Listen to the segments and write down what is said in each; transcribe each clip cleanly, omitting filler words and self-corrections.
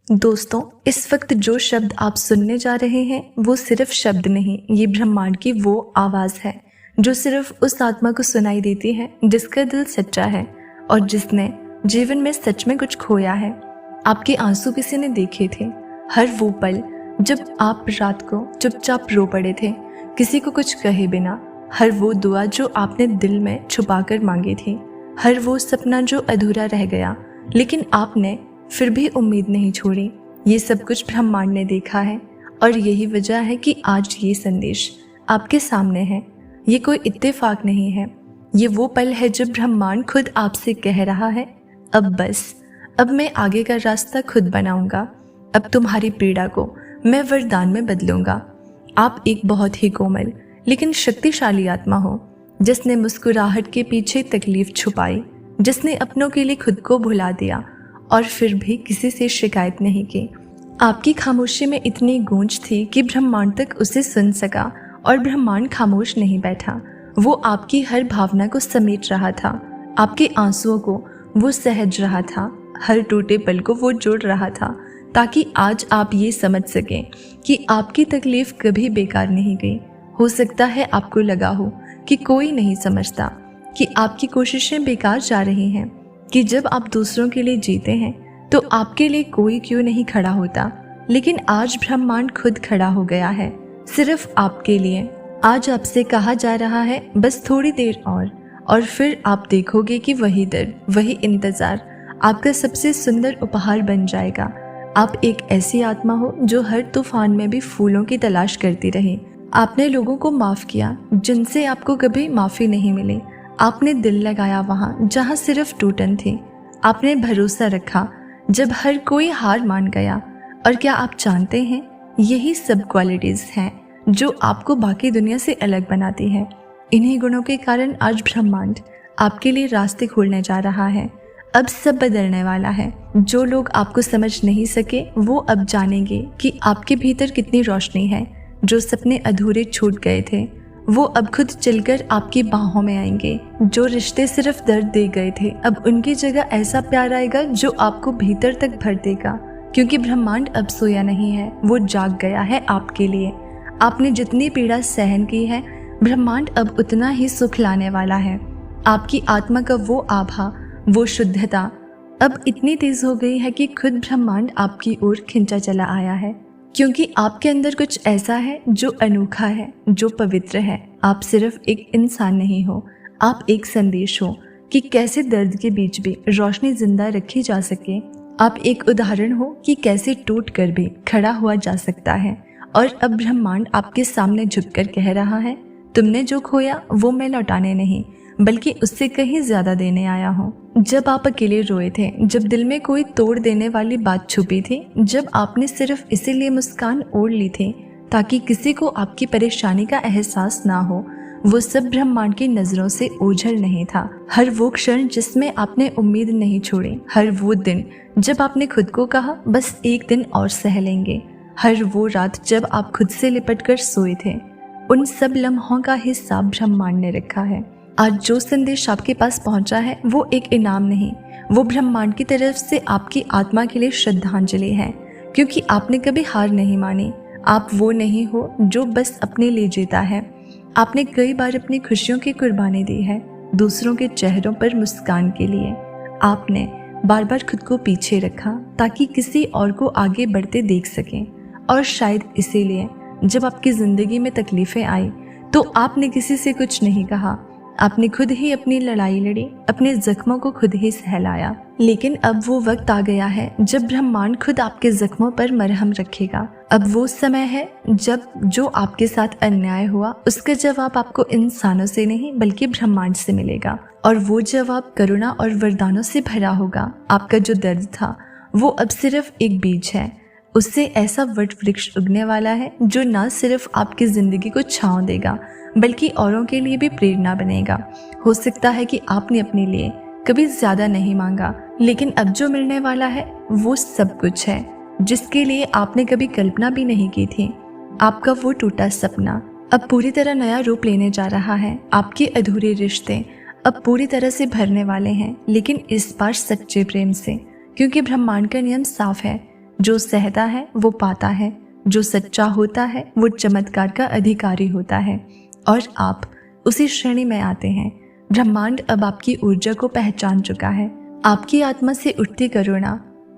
दोस्तों, इस वक्त जो शब्द आप सुनने जा रहे हैं वो सिर्फ शब्द नहीं, ये ब्रह्मांड की वो आवाज़ है जो सिर्फ उस आत्मा को सुनाई देती है जिसका दिल सच्चा है और जिसने जीवन में सच में कुछ खोया है। आपके आंसू किसी ने देखे थे, हर वो पल जब आप रात को चुपचाप रो पड़े थे किसी को कुछ कहे बिना, हर वो दुआ जो आपने दिल में छुपाकर मांगी थी, हर वो सपना जो अधूरा रह गया लेकिन आपने फिर भी उम्मीद नहीं छोड़ी। ये सब कुछ ब्रह्मांड ने देखा है और यही वजह है कि आज ये संदेश आपके सामने है। ये कोई इत्तेफाक नहीं है, ये वो पल है जब ब्रह्मांड खुद आपसे कह रहा है, अब बस, अब मैं आगे का रास्ता खुद बनाऊंगा, अब तुम्हारी पीड़ा को मैं वरदान में बदलूंगा। आप एक बहुत ही कोमल लेकिन शक्तिशाली आत्मा हो जिसने मुस्कुराहट के पीछे तकलीफ छुपाई, जिसने अपनों के लिए खुद को भुला दिया और फिर भी किसी से शिकायत नहीं की। आपकी खामोशी में इतनी गूंज थी कि ब्रह्मांड तक उसे सुन सका और ब्रह्मांड खामोश नहीं बैठा। वो आपकी हर भावना को समेट रहा था, आपके आंसुओं को वो सहज रहा था, हर टूटे पल को वो जोड़ रहा था ताकि आज आप ये समझ सकें कि आपकी तकलीफ कभी बेकार नहीं गई। हो सकता है आपको लगा हो कि कोई नहीं समझता, कि आपकी कोशिशें बेकार जा रही हैं, कि जब आप दूसरों के लिए जीते हैं तो आपके लिए कोई क्यों नहीं खड़ा होता। लेकिन आज ब्रह्मांड खुद खड़ा हो गया है, सिर्फ आपके लिए। आज आपसे कहा जा रहा है बस थोड़ी देर और फिर आप देखोगे कि वही दर्द, वही इंतज़ार आपका सबसे सुंदर उपहार बन जाएगा। आप एक ऐसी आत्मा हो जो हर तूफान में भी फूलों की तलाश करती रही। आपने लोगों को माफ़ किया जिनसे आपको कभी माफ़ी नहीं मिली। आपने दिल लगाया वहाँ जहाँ सिर्फ टूटन थी। आपने भरोसा रखा जब हर कोई हार मान गया। और क्या आप जानते हैं, यही सब क्वालिटीज़ हैं जो आपको बाकी दुनिया से अलग बनाती है। इन्हीं गुणों के कारण आज ब्रह्मांड आपके लिए रास्ते खोलने जा रहा है। अब सब बदलने वाला है। जो लोग आपको समझ नहीं सके वो अब जानेंगे कि आपके भीतर कितनी रोशनी है। जो सपने अधूरे छूट गए थे वो अब खुद चलकर आपकी बाहों में आएंगे। जो रिश्ते सिर्फ दर्द दे गए थे अब उनकी जगह ऐसा प्यार आएगा जो आपको भीतर तक भर देगा। क्योंकि ब्रह्मांड अब सोया नहीं है, वो जाग गया है आपके लिए। आपने जितनी पीड़ा सहन की है ब्रह्मांड अब उतना ही सुख लाने वाला है। आपकी आत्मा का वो आभा, वो शुद्धता अब इतनी तेज हो गई है कि खुद ब्रह्मांड आपकी ओर खिंचा चला आया है। क्योंकि आपके अंदर कुछ ऐसा है जो अनोखा है, जो पवित्र है। आप सिर्फ एक इंसान नहीं हो, आप एक संदेश हो कि कैसे दर्द के बीच भी रोशनी जिंदा रखी जा सके। आप एक उदाहरण हो कि कैसे टूट कर भी खड़ा हुआ जा सकता है। और अब ब्रह्मांड आपके सामने झुककर कह रहा है, तुमने जो खोया वो मैं लौटाने नहीं बल्कि उससे कहीं ज्यादा देने आया हूँ। जब आप अकेले रोए थे, जब दिल में कोई तोड़ देने वाली बात छुपी थी, जब आपने सिर्फ इसीलिए मुस्कान ओढ़ ली थी ताकि किसी को आपकी परेशानी का एहसास ना हो, वो सब ब्रह्मांड की नजरों से ओझल नहीं था। हर वो क्षण जिसमें आपने उम्मीद नहीं छोड़ी, हर वो दिन जब आपने खुद को कहा बस एक दिन और सह लेंगे, हर वो रात जब आप खुद से लिपट कर सोए थे, उन सब लम्हों का हिसाब ब्रह्मांड ने रखा है। आज जो संदेश आपके पास पहुंचा है वो एक इनाम नहीं, वो ब्रह्मांड की तरफ से आपकी आत्मा के लिए श्रद्धांजलि है। क्योंकि आपने कभी हार नहीं मानी। आप वो नहीं हो जो बस अपने लिए जीता है। आपने कई बार अपनी खुशियों की कुर्बानी दी है दूसरों के चेहरों पर मुस्कान के लिए। आपने बार बार खुद को पीछे रखा ताकि किसी और को आगे बढ़ते देख सकें। और शायद इसीलिए जब आपकी ज़िंदगी में तकलीफ़ें आई तो आपने किसी से कुछ नहीं कहा, आपने खुद ही अपनी लड़ाई लड़ी, अपने जख्मों को खुद ही सहलाया। लेकिन अब वो वक्त आ गया है जब ब्रह्मांड खुद आपके जख्मों पर मरहम रखेगा। अब वो समय है जब जो आपके साथ अन्याय हुआ उसका जवाब आपको इंसानों से नहीं बल्कि ब्रह्मांड से मिलेगा। और वो जवाब करुणा और वरदानों से भरा होगा। आपका जो दर्द था वो अब सिर्फ एक बीज है, उससे ऐसा वट वृक्ष उगने वाला है जो ना सिर्फ आपकी जिंदगी को छांव देगा बल्कि औरों के लिए भी प्रेरणा बनेगा। हो सकता है कि आपने अपने लिए कभी ज्यादा नहीं मांगा, लेकिन अब जो मिलने वाला है वो सब कुछ है जिसके लिए आपने कभी कल्पना भी नहीं की थी। आपका वो टूटा सपना अब पूरी तरह नया रूप लेने जा रहा है। आपके अधूरे रिश्ते अब पूरी तरह से भरने वाले हैं, लेकिन इस बार सच्चे प्रेम से। क्योंकि ब्रह्मांड का नियम साफ है, जो सहता है वो पाता है, जो सच्चा होता है वो चमत्कार का अधिकारी होता है। और आप उसी श्रेणी में आते हैं। ब्रह्मांड अब आपकी ऊर्जा को पहचान चुका है। आपकी आत्मा से उठती करुणा,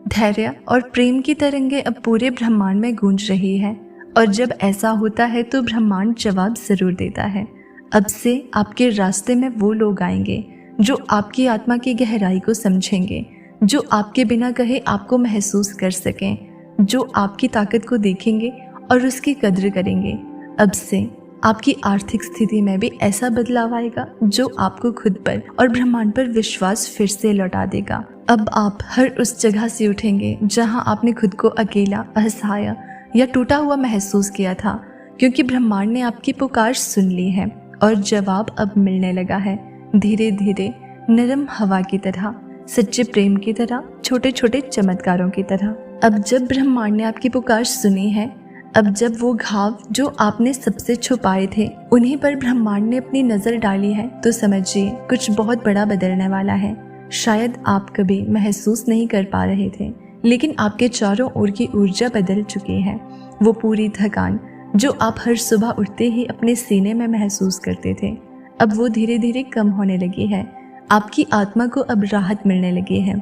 धैर्य और प्रेम की तरंगे अब पूरे ब्रह्मांड में गूंज रही है। और जब ऐसा होता है तो ब्रह्मांड जवाब जरूर देता है। अब से आपके रास्ते में वो लोग आएंगे जो आपकी आत्मा की गहराई को समझेंगे, जो आपके बिना कहे आपको महसूस कर सकें, जो आपकी ताकत को देखेंगे और उसकी कद्र करेंगे। अब से आपकी आर्थिक स्थिति में भी ऐसा बदलाव आएगा जो आपको खुद पर और ब्रह्मांड पर विश्वास फिर से लौटा देगा। अब आप हर उस जगह से उठेंगे जहां आपने खुद को अकेला, असहाय या टूटा हुआ महसूस किया था, क्योंकि ब्रह्मांड ने आपकी पुकार सुन ली है और जवाब अब मिलने लगा है। धीरे धीरे, नरम हवा की तरह, सच्चे प्रेम की तरह, छोटे छोटे चमत्कारों की तरह। अब जब ब्रह्मांड ने आपकी पुकार सुनी है, अब जब वो घाव जो आपने सबसे छुपाए थे उन्हीं पर ब्रह्मांड ने अपनी नजर डाली है, तो समझिए कुछ बहुत बड़ा बदलने वाला है। शायद आप कभी महसूस नहीं कर पा रहे थे, लेकिन आपके चारों ओर की ऊर्जा बदल चुकी है। वो पूरी थकान जो आप हर सुबह उठते ही अपने सीने में महसूस करते थे, अब वो धीरे धीरे कम होने लगी है। आपकी आत्मा को अब राहत मिलने लगी है,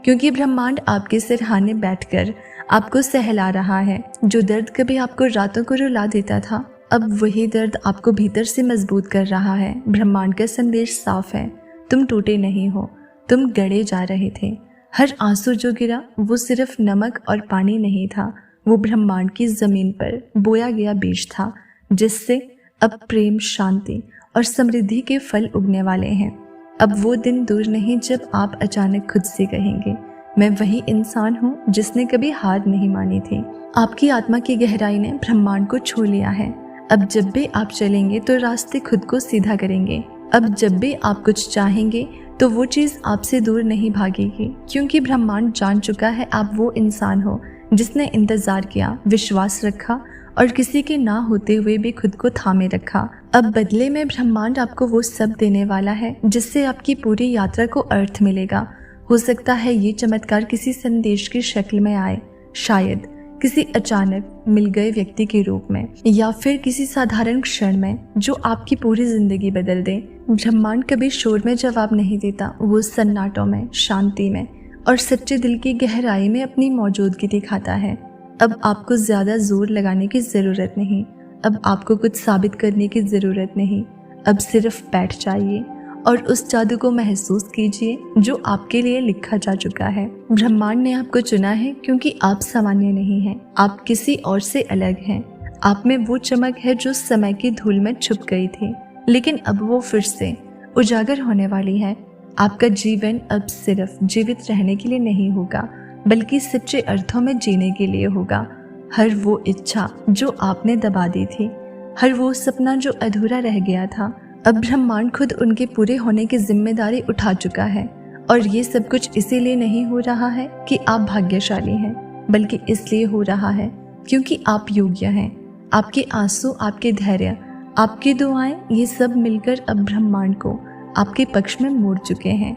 क्योंकि ब्रह्मांड आपके सिरहाने बैठकर आपको सहला रहा है। जो दर्द कभी आपको रातों को रुला देता था, अब वही दर्द आपको भीतर से मजबूत कर रहा है। ब्रह्मांड का संदेश साफ है, तुम टूटे नहीं हो, तुम गड़े जा रहे थे। हर आंसू जो गिरा वो सिर्फ नमक और पानी नहीं था, वो ब्रह्मांड की जमीन पर बोया गया बीज था, जिससे अब प्रेम, शांति और समृद्धि के फल उगने वाले हैं। अब वो दिन दूर नहीं जब आप अचानक खुद से कहेंगे, मैं वही इंसान हूँ जिसने कभी हार नहीं मानी थी। आपकी आत्मा की गहराई ने ब्रह्मांड को छू लिया है। अब जब भी आप चलेंगे तो रास्ते खुद को सीधा करेंगे। अब जब भी आप कुछ चाहेंगे तो वो चीज़ आपसे दूर नहीं भागेगी, क्योंकि ब्रह्मांड जान चुका है आप वो इंसान हो जिसने इंतजार किया, विश्वास रखा और किसी के ना होते हुए भी खुद को थामे रखा। अब बदले में ब्रह्मांड आपको वो सब देने वाला है जिससे आपकी पूरी यात्रा को अर्थ मिलेगा। हो सकता है ये चमत्कार किसी संदेश की शक्ल में आए, शायद किसी अचानक मिल गए व्यक्ति के रूप में, या फिर किसी साधारण क्षण में जो आपकी पूरी जिंदगी बदल दे। ब्रह्मांड कभी शोर में जवाब नहीं देता, वो सन्नाटों में, शांति में और सच्चे दिल की गहराई में अपनी मौजूदगी दिखाता है। अब आपको ज्यादा जोर लगाने की जरूरत नहीं, अब आपको कुछ साबित करने की जरूरत नहीं। अब सिर्फ बैठ जाइए और उस जादू को महसूस कीजिए जो आपके लिए लिखा जा चुका है। ब्रह्मांड ने आपको चुना है क्योंकि आप सामान्य नहीं हैं, आप किसी और से अलग हैं। आप में वो चमक है जो समय की धूल में छुप गई थी, लेकिन अब वो फिर से उजागर होने वाली है। आपका जीवन अब सिर्फ जीवित रहने के लिए नहीं होगा, बल्कि सच्चे अर्थों में जीने के लिए होगा। हर वो इच्छा जो आपने दबा दी थी, हर वो सपना जो अधूरा रह गया था, अब ब्रह्मांड खुद उनके पूरे होने की जिम्मेदारी उठा चुका है। और ये सब कुछ इसीलिए नहीं हो रहा है कि आप भाग्यशाली हैं, बल्कि इसलिए हो रहा है क्योंकि आप योग्य हैं। आपके आंसू, आपके धैर्य, आपकी दुआएं, ये सब मिलकर अब ब्रह्मांड को आपके पक्ष में मोड़ चुके हैं।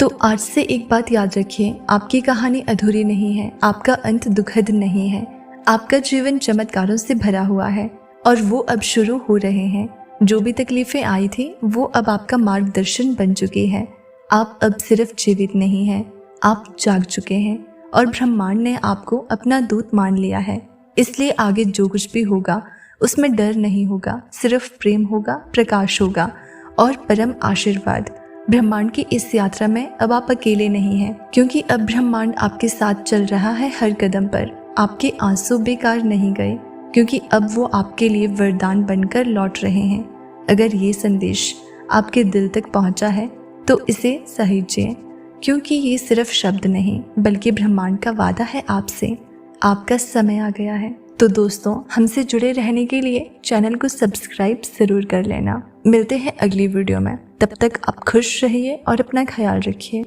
तो आज से एक बात याद रखिए, आपकी कहानी अधूरी नहीं है, आपका अंत दुखद नहीं है। आपका जीवन चमत्कारों से भरा हुआ है और वो अब शुरू हो रहे हैं। जो भी तकलीफें आई थी वो अब आपका मार्गदर्शन बन चुकी है। आप अब सिर्फ जीवित नहीं हैं, आप जाग चुके हैं और ब्रह्मांड ने आपको अपना दूत मान लिया है। इसलिए आगे जो कुछ भी होगा उसमें डर नहीं होगा, सिर्फ प्रेम होगा, प्रकाश होगा और परम आशीर्वाद। ब्रह्मांड की इस यात्रा में अब आप अकेले नहीं हैं, क्योंकि अब ब्रह्मांड आपके साथ चल रहा है हर कदम पर। आपके आंसू बेकार नहीं गए, क्योंकि अब वो आपके लिए वरदान बनकर लौट रहे हैं। अगर ये संदेश आपके दिल तक पहुंचा है तो इसे सहेजिए, क्योंकि ये सिर्फ शब्द नहीं बल्कि ब्रह्मांड का वादा है आपसे। आपका समय आ गया है। तो दोस्तों, हमसे जुड़े रहने के लिए चैनल को सब्सक्राइब जरूर कर लेना। मिलते हैं अगली वीडियो में, तब तक आप खुश रहिए और अपना ख्याल रखिए।